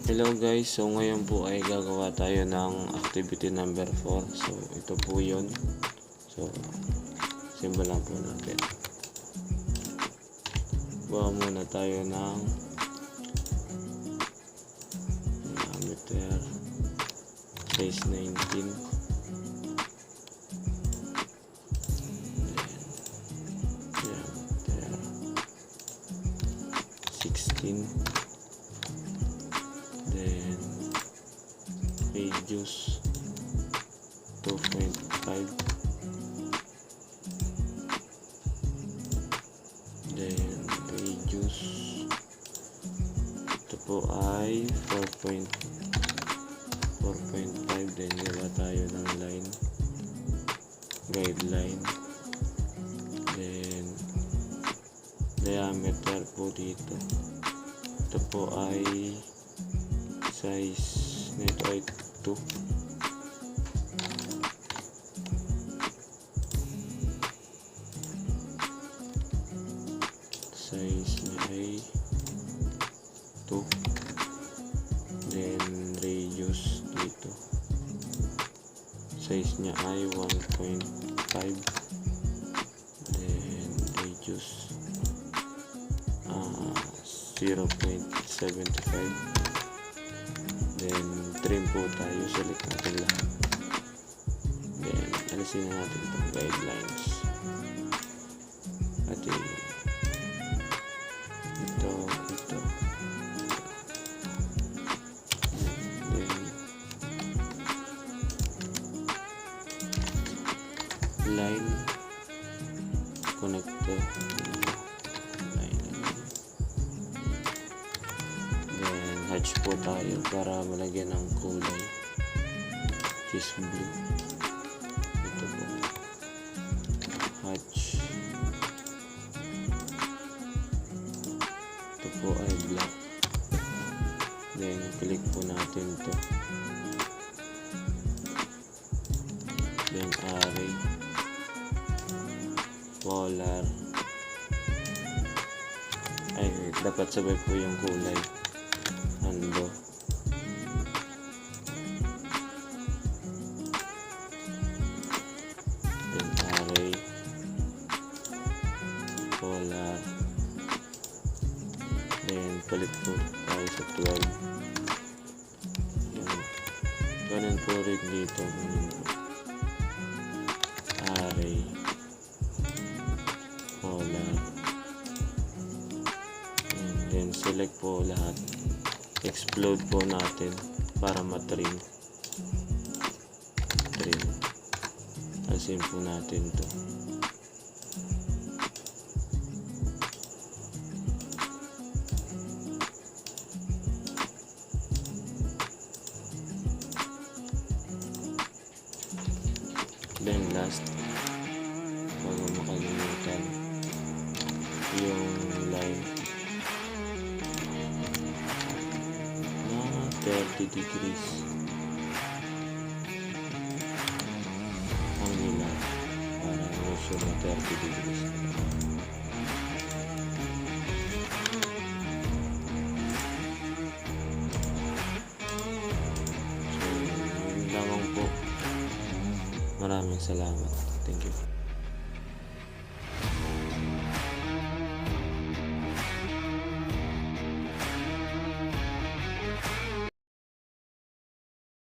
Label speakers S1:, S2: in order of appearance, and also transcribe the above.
S1: Hello guys, so ngayon po ay gagawa tayo ng activity number 4. So ito po yun. So simulan po natin. Gawa muna tayo ng diameter size 19, diameter 16, then radius 2.5, then radius ito po ay 4.5, then gawa tayo ng line, guideline, then diameter po dito, ito po ay size nito ay 2, size niya ay 2, then radius dito size niya ay 1.5, then radius 0.75, then trim po tayo, select natin lahat, then alisin na natin itong guidelines at ito then line connector, then hatch po tayo para malagyan ng kulay, which is blue. Ito po hatch, ito po ay black, then click po natin to, then array, polar, ay dapat sabay po yung kulay, ando, then array, polar, then palit po tayo sa 12. Yan. Ganun po rin dito, array, polar, and then select po lahat, explode po natin para matrim, alisin po natin to, then last, bago makalimutan, yung line na 30 degrees ang nila, para measure na 30 degrees. So yun lamang po. Maraming salamat. Thank you.